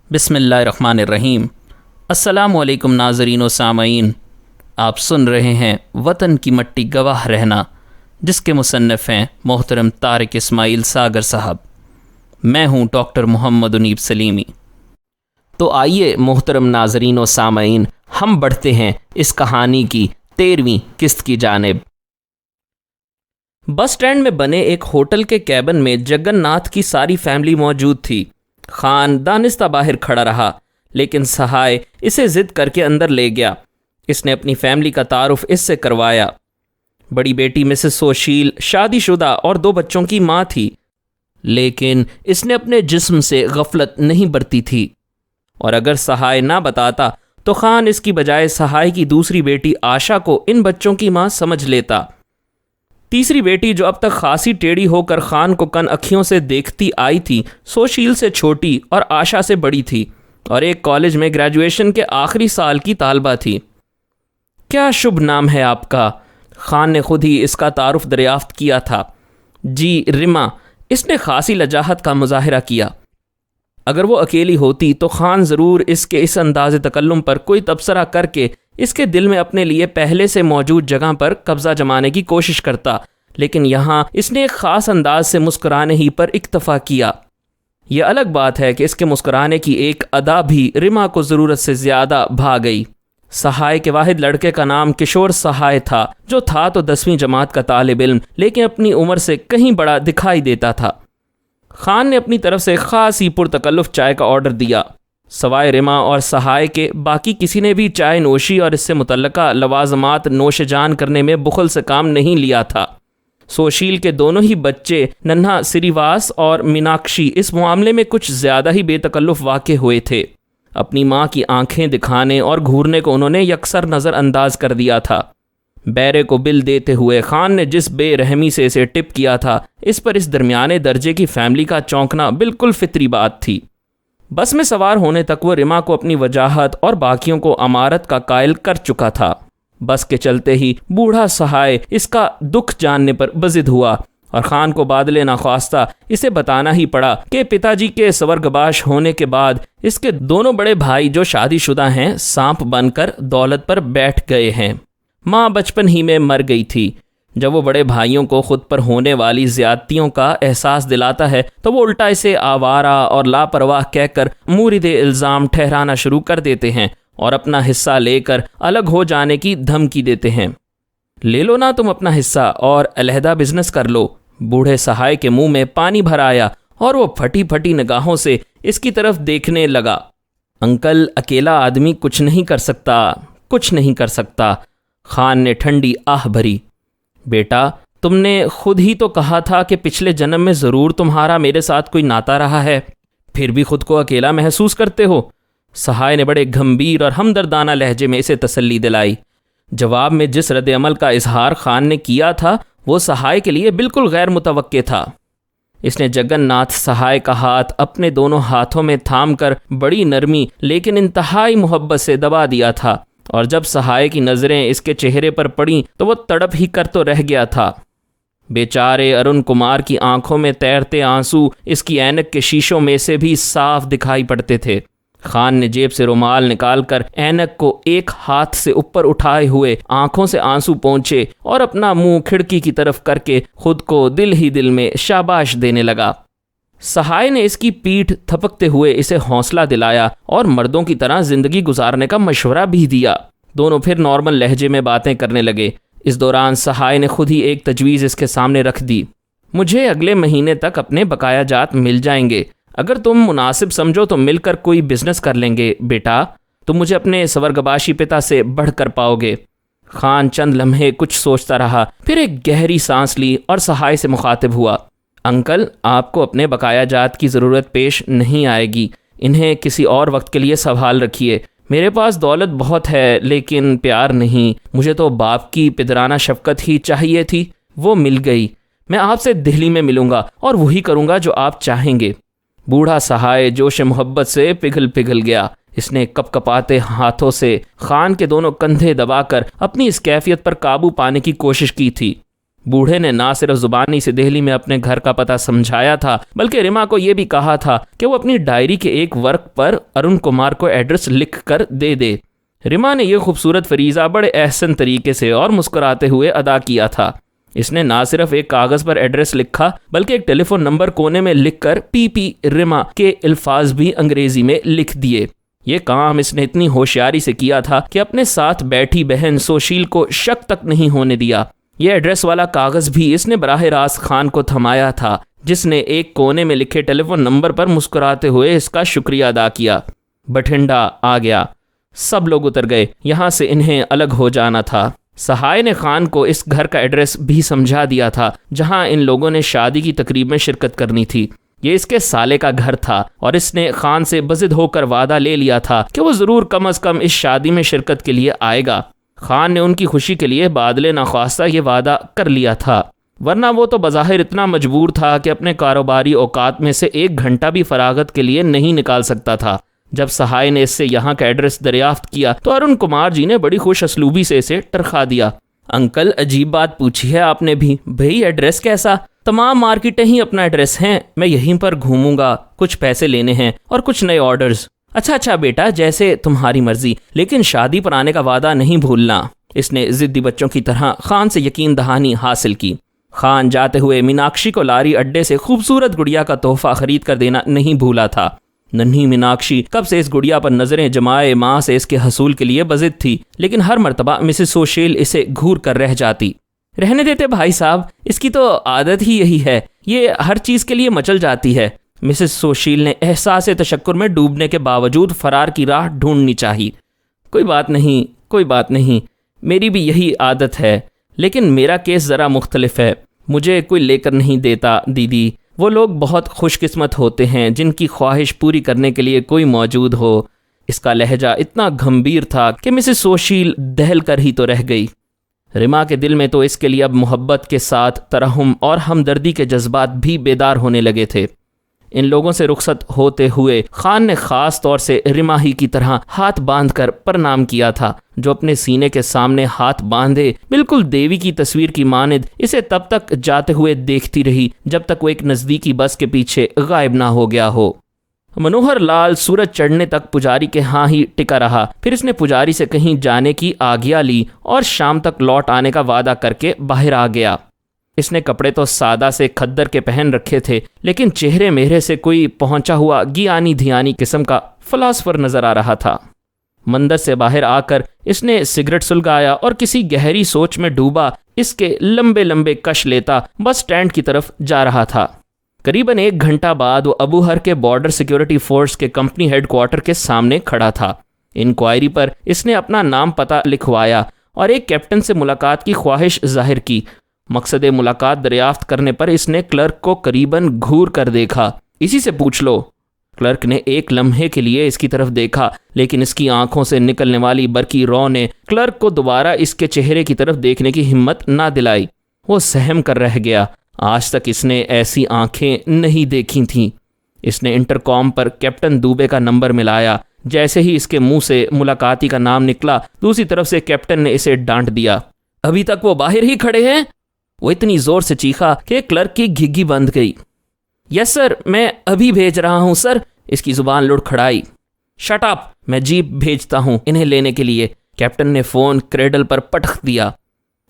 بسم اللہ الرحمن الرحیم۔ السلام علیکم ناظرین و سامعین، آپ سن رہے ہیں وطن کی مٹی گواہ رہنا، جس کے مصنف ہیں محترم طارق اسماعیل ساگر صاحب۔ میں ہوں ڈاکٹر محمد انیب سلیمی۔ تو آئیے محترم ناظرین و سامعین، ہم بڑھتے ہیں اس کہانی کی 13ویں قسط کی جانب۔ بس اسٹینڈ میں بنے ایک ہوٹل کے کیبن میں جگن ناتھ کی ساری فیملی موجود تھی۔ خان دانستہ باہر کھڑا رہا، لیکن سہائے اسے ضد کر کے اندر لے گیا۔ اس نے اپنی فیملی کا تعارف اس سے کروایا۔ بڑی بیٹی مسز سوشیل شادی شدہ اور 2 بچوں کی ماں تھی، لیکن اس نے اپنے جسم سے غفلت نہیں برتی تھی، اور اگر سہائے نہ بتاتا تو خان اس کی بجائے سہائے کی دوسری بیٹی آشا کو ان بچوں کی ماں سمجھ لیتا۔ تیسری بیٹی، جو اب تک خاصی ٹیڑھی ہو کر خان کو کن اکھیوں سے دیکھتی آئی تھی، سوشیل سے چھوٹی اور آشا سے بڑی تھی، اور ایک کالج میں گریجویشن کے آخری سال کی طالبہ تھی۔ کیا شبھ نام ہے آپ کا؟ خان نے خود ہی اس کا تعارف دریافت کیا تھا۔ جی رما، اس نے خاصی لجاجت کا مظاہرہ کیا۔ اگر وہ اکیلی ہوتی تو خان ضرور اس کے اس انداز تکلم پر کوئی تبصرہ کر کے اس کے دل میں اپنے لیے پہلے سے موجود جگہ پر قبضہ جمانے کی کوشش کرتا، لیکن یہاں اس نے ایک خاص انداز سے مسکرانے ہی پر اکتفا کیا۔ یہ الگ بات ہے کہ اس کے مسکرانے کی ایک ادا بھی رما کو ضرورت سے زیادہ بھا گئی۔ سہائے کے واحد لڑکے کا نام کشور سہائے تھا، جو تھا تو 10ویں جماعت کا طالب علم، لیکن اپنی عمر سے کہیں بڑا دکھائی دیتا تھا۔ خان نے اپنی طرف سے خاصی پرتکلف چائے کا آرڈر دیا۔ سوائے رما اور سہائے کے باقی کسی نے بھی چائے نوشی اور اس سے متعلقہ لوازمات نوش جان کرنے میں بخل سے کام نہیں لیا تھا۔ سوشیل کے دونوں ہی بچے ننھا سریواس اور میناکشی اس معاملے میں کچھ زیادہ ہی بے تکلف واقع ہوئے تھے۔ اپنی ماں کی آنکھیں دکھانے اور گھورنے کو انہوں نے یکسر نظر انداز کر دیا تھا۔ بیرے کو بل دیتے ہوئے خان نے جس بے رحمی سے اسے ٹپ کیا تھا، اس پر اس درمیانے درجے کی فیملی کا چونکنا بالکل فطری بات تھی۔ بس میں سوار ہونے تک وہ رما کو اپنی وجاہت اور باقیوں کو امارت کا قائل کر چکا تھا۔ بس کے چلتے ہی بوڑھا سہائے اس کا دکھ جاننے پر بضد ہوا، اور خان کو بادلے ناخواستہ اسے بتانا ہی پڑا کہ پتا جی کے سورگباش ہونے کے بعد اس کے دونوں بڑے بھائی جو شادی شدہ ہیں سانپ بن کر دولت پر بیٹھ گئے ہیں۔ ماں بچپن ہی میں مر گئی تھی۔ جب وہ بڑے بھائیوں کو خود پر ہونے والی زیادتیوں کا احساس دلاتا ہے تو وہ الٹا اسے آوارہ اور لاپرواہ کہہ کر مورد الزام ٹھہرانا شروع کر دیتے ہیں، اور اپنا حصہ لے کر الگ ہو جانے کی دھمکی دیتے ہیں۔ لے لو نا تم اپنا حصہ اور علیحدہ بزنس کر لو۔ بوڑھے سہائے کے منہ میں پانی بھر آیا اور وہ پھٹی پھٹی نگاہوں سے اس کی طرف دیکھنے لگا۔ انکل، اکیلا آدمی کچھ نہیں کر سکتا، کچھ نہیں کر سکتا۔ خان نے ٹھنڈی آہ بھری۔ بیٹا، تم نے خود ہی تو کہا تھا کہ پچھلے جنم میں ضرور تمہارا میرے ساتھ کوئی ناطہ رہا ہے، پھر بھی خود کو اکیلا محسوس کرتے ہو؟ سہائے نے بڑے گھمبیر اور ہمدردانہ لہجے میں اسے تسلی دلائی۔ جواب میں جس رد عمل کا اظہار خان نے کیا تھا وہ سہائے کے لیے بالکل غیر متوقع تھا۔ اس نے جگن ناتھ سہائے کا ہاتھ اپنے دونوں ہاتھوں میں تھام کر بڑی نرمی لیکن انتہائی محبت سے دبا دیا تھا، اور جب سہائے کی نظریں اس کے چہرے پر پڑیں تو وہ تڑپ ہی کر تو رہ گیا تھا۔ بیچارے ارون کمار کی آنکھوں میں تیرتے آنسو اس کی اینک کے شیشوں میں سے بھی صاف دکھائی پڑتے تھے۔ خان نے جیب سے رومال نکال کر اینک کو ایک ہاتھ سے اوپر اٹھائے ہوئے آنکھوں سے آنسو پونچھے اور اپنا منہ کھڑکی کی طرف کر کے خود کو دل ہی دل میں شاباش دینے لگا۔ سہائے نے اس کی پیٹھ تھپکتے ہوئے اسے حوصلہ دلایا اور مردوں کی طرح زندگی گزارنے کا مشورہ بھی دیا۔ دونوں پھر نارمل لہجے میں باتیں کرنے لگے۔ اس دوران سہائے نے خود ہی ایک تجویز اس کے سامنے رکھ دی۔ مجھے اگلے مہینے تک اپنے بقایا جات مل جائیں گے، اگر تم مناسب سمجھو تو مل کر کوئی بزنس کر لیں گے۔ بیٹا، تم مجھے اپنے سورگباشی پتا سے بڑھ کر پاؤ گے۔ خان چند لمحے کچھ سوچتا رہا، پھر ایک گہری سانس لی اور سہائے سے مخاطب ہوا۔ انکل، آپ کو اپنے بقایا جات کی ضرورت پیش نہیں آئے گی، انہیں کسی اور وقت کے لیے سنبھال رکھیے۔ میرے پاس دولت بہت ہے لیکن پیار نہیں۔ مجھے تو باپ کی پدرانہ شفقت ہی چاہیے تھی، وہ مل گئی۔ میں آپ سے دہلی میں ملوں گا اور وہی کروں گا جو آپ چاہیں گے۔ بوڑھا سہائے جوش محبت سے پگھل گیا۔ اس نے کپ کپاتے ہاتھوں سے خان کے دونوں کندھے دبا کر اپنی اس کیفیت پر قابو پانے کی کوشش کی تھی۔ بوڑھے نے نہ صرف زبانی سے دہلی میں اپنے گھر کا پتہ سمجھایا تھا بلکہ رما کو یہ بھی کہا تھا کہ وہ اپنی ڈائری کے ایک ورق پر ارون کمار کو ایڈریس لکھ کر دے دے۔ رما نے یہ خوبصورت فریضہ بڑے احسن طریقے سے اور مسکراتے ہوئے ادا کیا تھا۔ اس نے نہ صرف ایک کاغذ پر ایڈریس لکھا بلکہ ایک ٹیلی فون نمبر کونے میں لکھ کر پی پی رما کے الفاظ بھی انگریزی میں لکھ دیے۔ یہ کام اس نے اتنی ہوشیاری سے کیا تھا کہ اپنے ساتھ بیٹھی بہن سوشیل کو شک تک نہیں ہونے دیا۔ یہ ایڈریس والا کاغذ بھی اس نے براہ راست خان کو تھمایا تھا، جس نے ایک کونے میں لکھے ٹیلی فون نمبر پر مسکراتے ہوئے اس کا شکریہ ادا کیا۔ بٹھنڈا آ گیا، سب لوگ اتر گئے، یہاں سے انہیں الگ ہو جانا تھا۔ سہائے نے خان کو اس گھر کا ایڈریس بھی سمجھا دیا تھا جہاں ان لوگوں نے شادی کی تقریب میں شرکت کرنی تھی۔ یہ اس کے سالے کا گھر تھا اور اس نے خان سے بضد ہو کر وعدہ لے لیا تھا کہ وہ ضرور کم از کم اس شادی میں شرکت کے لیے آئے گا۔ خان نے ان کی خوشی کے لیے بادلے ناخواستہ یہ وعدہ کر لیا تھا، ورنہ وہ تو بظاہر اتنا مجبور تھا کہ اپنے کاروباری اوقات میں سے 1 گھنٹہ بھی فراغت کے لیے نہیں نکال سکتا تھا۔ جب سہائے نے اس سے یہاں کا ایڈریس دریافت کیا تو ارون کمار جی نے بڑی خوش اسلوبی سے اسے ٹرخا دیا۔ انکل، عجیب بات پوچھی ہے آپ نے بھی۔ بھئی ایڈریس کیسا؟ تمام مارکیٹیں ہی اپنا ایڈریس ہیں، میں یہیں پر گھوموں گا، کچھ پیسے لینے ہیں اور کچھ نئے آرڈرز۔ اچھا بیٹا، جیسے تمہاری مرضی، لیکن شادی پر آنے کا وعدہ نہیں بھولنا۔ اس نے ضدی بچوں کی طرح خان سے یقین دہانی حاصل کی۔ خان جاتے ہوئے میناکشی کو لاری اڈے سے خوبصورت گڑیا کا تحفہ خرید کر دینا نہیں بھولا تھا۔ ننھی میناکشی کب سے اس گڑیا پر نظریں جمائے ماں سے اس کے حصول کے لیے بضد تھی، لیکن ہر مرتبہ مسز سوشیل اسے گھور کر رہ جاتی۔ رہنے دیتے بھائی صاحب، اس کی تو عادت ہی یہی ہے، یہ ہر چیز کے لیے مچل جاتی ہے۔ مسز سوشیل نے احساس تشکر میں ڈوبنے کے باوجود فرار کی راہ ڈھونڈنی چاہی۔ کوئی بات نہیں، میری بھی یہی عادت ہے، لیکن میرا کیس ذرا مختلف ہے، مجھے کوئی لے کر نہیں دیتا دیدی۔ وہ لوگ بہت خوش قسمت ہوتے ہیں جن کی خواہش پوری کرنے کے لیے کوئی موجود ہو۔ اس کا لہجہ اتنا گھمبیر تھا کہ مسز سوشیل دہل کر ہی تو رہ گئی۔ رما کے دل میں تو اس کے لیے اب محبت کے ساتھ ترحم اور ہمدردی کے جذبات بھی بیدار ہونے لگے تھے۔ ان لوگوں سے رخصت ہوتے ہوئے خان نے خاص طور سے رما ہی کی طرح ہاتھ باندھ کر پرنام کیا تھا، جو اپنے سینے کے سامنے ہاتھ باندھے بالکل دیوی کی تصویر کی مانند اسے تب تک جاتے ہوئے دیکھتی رہی جب تک وہ ایک نزدیکی بس کے پیچھے غائب نہ ہو گیا ہو۔ منوہر لال سورج چڑھنے تک پجاری کے ہاں ہی ٹکا رہا، پھر اس نے پجاری سے کہیں جانے کی آگیا لی اور شام تک لوٹ آنے کا وعدہ کر کے باہر آ گیا۔ اس نے کپڑے تو سادہ سے کھدر کے پہن رکھے تھے، لیکن چہرے میرے سے کوئی پہنچا ہوا گیانی دھیانی قسم کا فلاسفر نظر آ رہا تھا۔ مندر سے باہر آ کر اس نے سگریٹ سلگایا اور کسی گہری سوچ میں ڈوبا اس کے لمبے لمبے کش لیتا بس اسٹینڈ کی طرف جا رہا تھا۔ قریباً 1 گھنٹہ بعد وہ ابوہر کے بارڈر سیکیورٹی فورس کے کمپنی ہیڈ کوارٹر کے سامنے کھڑا تھا۔ انکوائری پر اس نے اپنا نام پتہ لکھوایا اور ایک کیپٹن سے ملاقات کی خواہش ظاہر کی۔ مقصد ملاقات دریافت کرنے پر اس نے کلرک کو قریباً گھور کر دیکھا۔ اسی سے پوچھ لو۔ کلرک نے ایک لمحے کے لیے اس کی طرف دیکھا، لیکن اس کی آنکھوں سے نکلنے والی برقی رو نے کلرک کو دوبارہ اس کے چہرے کی طرف دیکھنے کی ہمت نہ دلائی۔ وہ سہم کر رہ گیا، آج تک اس نے ایسی آنکھیں نہیں دیکھی تھیں۔ اس نے انٹرکام پر کیپٹن دوبے کا نمبر ملایا۔ جیسے ہی اس کے منہ سے ملاقاتی کا نام نکلا، دوسری طرف سے کیپٹن نے اسے ڈانٹ دیا۔ ابھی تک وہ باہر ہی کھڑے ہیں؟ وہ اتنی زور سے چیخا کہ کلرک کی گھگی بند گئی۔ یس سر، میں ابھی بھیج رہا ہوں سر۔ اس کی زبان لڑکھڑائی۔ شٹ اپ، میں جیپ بھیجتا ہوں انہیں لینے کے لیے۔ کیپٹن نے فون کریڈل پر پٹخ دیا۔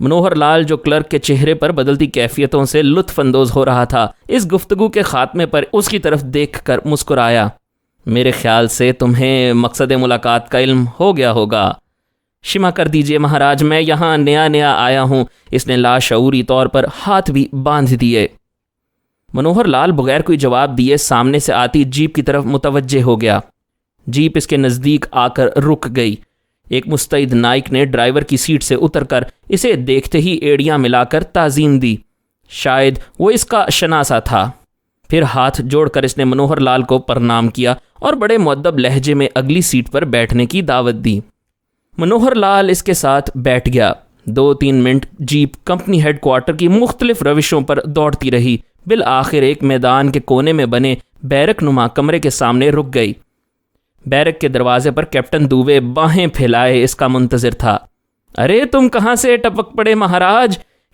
منوہر لال، جو کلرک کے چہرے پر بدلتی کیفیتوں سے لطف اندوز ہو رہا تھا، اس گفتگو کے خاتمے پر اس کی طرف دیکھ کر مسکرایا۔ میرے خیال سے تمہیں مقصد ملاقات کا علم ہو گیا ہوگا۔ شمع کر دیجئے مہاراج، میں یہاں نیا آیا ہوں۔ اس نے لاشعوری طور پر ہاتھ بھی باندھ دیے۔ منوہر لال بغیر کوئی جواب دیے سامنے سے آتی جیپ کی طرف متوجہ ہو گیا۔ جیپ اس کے نزدیک آ کر رک گئی۔ ایک مستعد نائک نے ڈرائیور کی سیٹ سے اتر کر اسے دیکھتے ہی ایڑیاں ملا کر تعظیم دی۔ شاید وہ اس کا شناسا تھا۔ پھر ہاتھ جوڑ کر اس نے منوہر لال کو پرنام کیا اور بڑے مؤدب لہجے میں اگلی سیٹ پر بیٹھنے کی دعوت دی۔ منوہر لال اس کے ساتھ بیٹھ گیا۔ 2-3 minute jeep company headquarter کی مختلف روشوں پر دوڑتی رہی۔ بالآخر ایک میدان کے کونے میں بنے بیرک نما کمرے کے سامنے رک گئی۔ بیرک کے دروازے پر کیپٹن دوبے باہیں پھیلائے اس کا منتظر تھا۔ ارے تم کہاں سے ٹپک پڑے مہاراج؟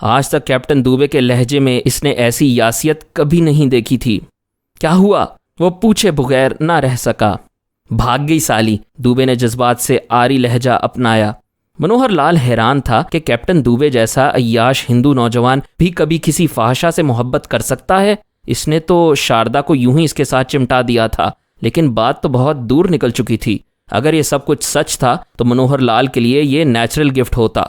آج تک کیپٹن دوبے کے لہجے میں اس نے ایسی یاسیت کبھی نہیں دیکھی تھی۔ کیا ہوا؟ وہ پوچھے بغیر نہ رہ سکا۔ بھاگ گئی سالی، دوبے نے جذبات سے آری لہجہ اپنایا۔ منوہر لال حیران تھا کہ کیپٹن دوبے جیسا عیاش ہندو نوجوان بھی کبھی کسی فحاشہ سے محبت کر سکتا ہے۔ اس نے تو شاردا کو یوں ہی اس کے ساتھ چمٹا دیا تھا، لیکن بات تو بہت دور نکل چکی تھی۔ اگر یہ سب کچھ سچ تھا تو منوہر لال کے لیے یہ نیچرل گفٹ ہوتا۔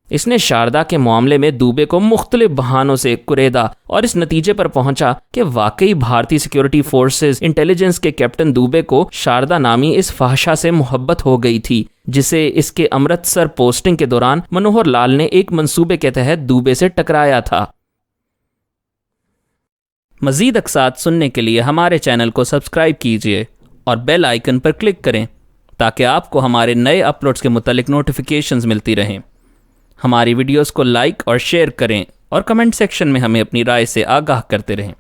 اس نے شاردا کے معاملے میں دوبے کو مختلف بہانوں سے کریدا اور اس نتیجے پر پہنچا کہ واقعی بھارتی سیکیورٹی فورسز انٹیلیجنس کے کیپٹن دوبے کو شاردا نامی اس فحشہ سے محبت ہو گئی تھی، جسے اس کے امرتسر پوسٹنگ کے دوران منوہر لال نے ایک منصوبے کے تحت دوبے سے ٹکرایا تھا۔ مزید اقساط سننے کے لیے ہمارے چینل کو سبسکرائب کیجیے اور بیل آئیکن پر کلک کریں تاکہ آپ کو ہمارے نئے اپلوڈز کے متعلق نوٹیفیکیشنز ملتی رہیں۔ ہماری ویڈیوز کو لائک اور شیئر کریں اور کمنٹ سیکشن میں ہمیں اپنی رائے سے آگاہ کرتے رہیں۔